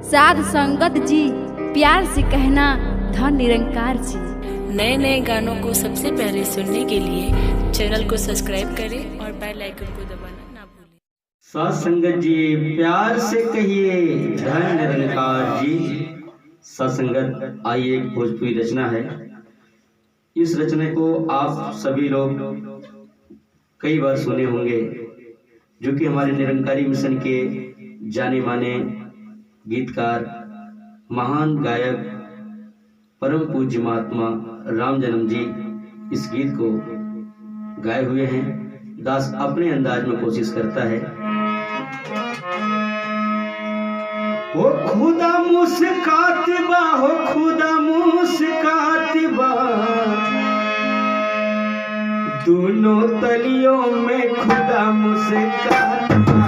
साध संगत जी, प्यार से कहना धन निरंकार जी। नए नए गानों को सबसे पहले सुनने के लिए चैनल को सब्सक्राइब करें और बेल आइकन को दबाना ना भूलें। साध संगत जी, प्यार से कहिए धन निरंकार जी। साध संगत, आइए एक भोजपुरी रचना है। इस रचना को आप सभी लोग कई बार सुने होंगे, जो कि हमारे निरंकारी मिशन के जाने माने गीतकार, महान गायक, परम पूज्य महात्मा राम जन्म जी इस गीत को गाए हुए हैं। दास अपने अंदाज में कोशिश करता है। हो खुदा मुस्कात बा, हो खुदा मुस्कात बा, दोनों तलियों में खुदा मुस्कात बा,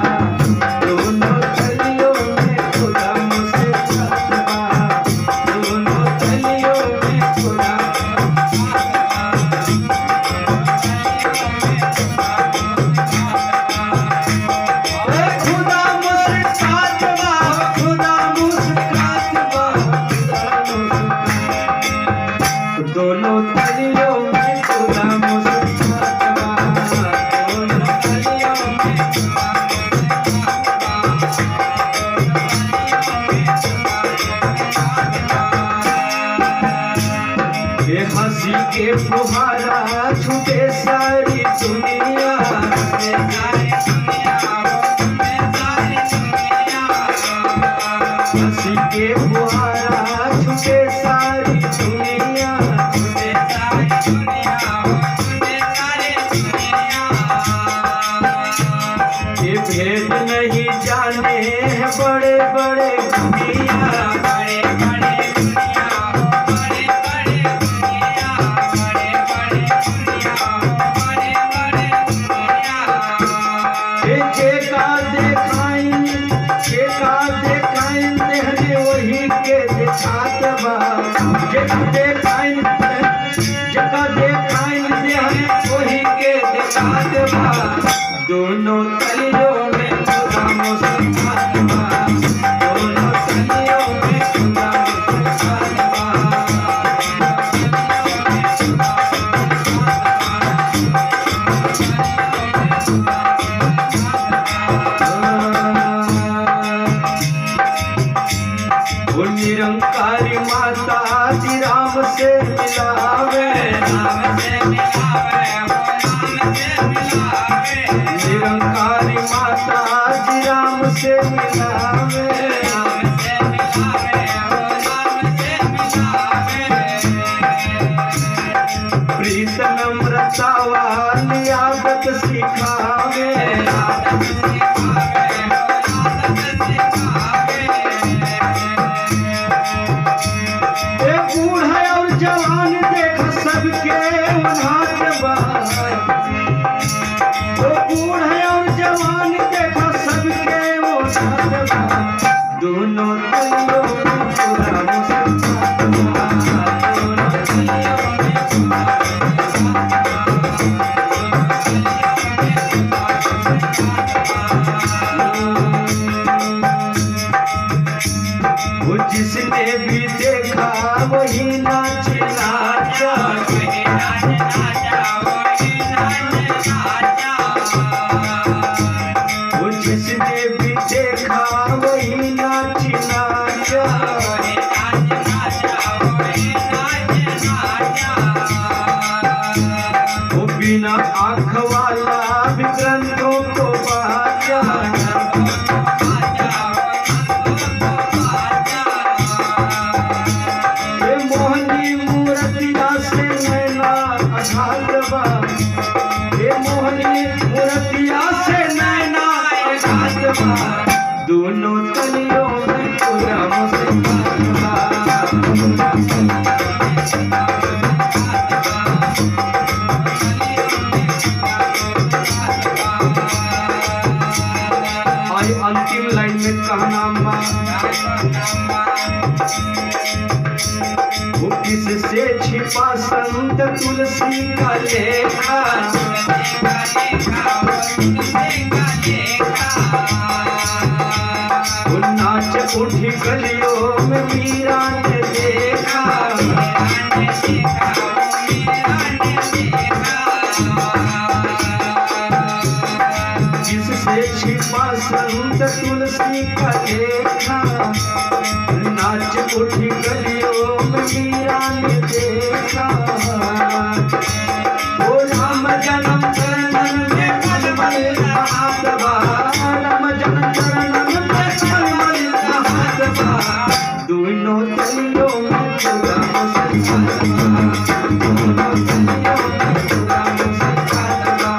दोनों तलियों में खुदा मुस्कात बा, दोनों तलियों में खुदा दोनों तलियों में खुदा मुस्कात बा, दोनों तलियों में ये हंसी के फुहारा छूटे सारी दुनिया, हंसी के फुहारा छूटे सारी दुनिया, ये भेद नहीं जाने हैं बड़े बड़े दुनिया, वही के दिखात बा, देखाइन जगह देखाइन देहने वही के दिखात बा, दोनों तलियों में खुदा मुस्कात बा, दोनों तलियों में खुदा मुस्कात बा। वो निरंकारी माता जी राम से मिलावे, निरंकारी माता जी राम से मिलावे, प्रीत नम्रता वाली आदत सिखावे, बूढ़ा और जवान देखा सबके हाथ बा, बूढ़ा और जवान देखा सबके हाथ बा, दोनों तलियों में खुदा मुस्कात बा, दोनों तलियों में खुदा वो जिसने भी देखा वही नाच नाचा, वो जिसने भी देखा वही नाच नाचा, वो बिना आँख वाला भी ग्रंथों को बाचा, मोहनी मूर्तिया से नैना अघात बा, ये मोहनी मूर्तिया से नैना अघात बा, दोनों तलियों में खुदा मुस्कात बा। आई अंतिम लाइन में कहना बा, वो किससे छिपा संत तुलसी का लेखा, वो नाच उठी गलियों में मीरा ने देखा, जिससे छिपा संत तुलसी का देखा। नाच उठी गलियों में मीरा ने देखा, ओ राम जन्म चरणन में मलमल हाथ बा, राम जन्म चरणन में मलमल हाथ बा, दोनों तलियों में खुदा मुस्कान बा, दोनों तलियों में खुदा मुस्कान बा,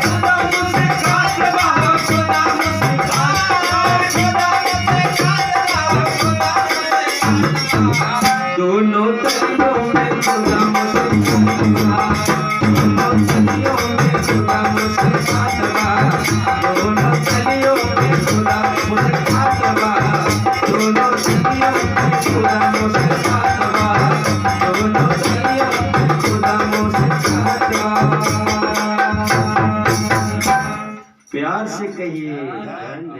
खुदा मुस्कान बा, खुदा मुस्कान बा, दोनों तलियों में खुदा मुस्कान बा, दोनों तलियों में खुदा मुस्कान बा, दोनों तलियों में खुदा मुस्कान बा, दोनों तलियों में खुदा मुस्कान बा, दोनों तलियों में खुदा मुस्कान बा। प्यार से कहिए धन्य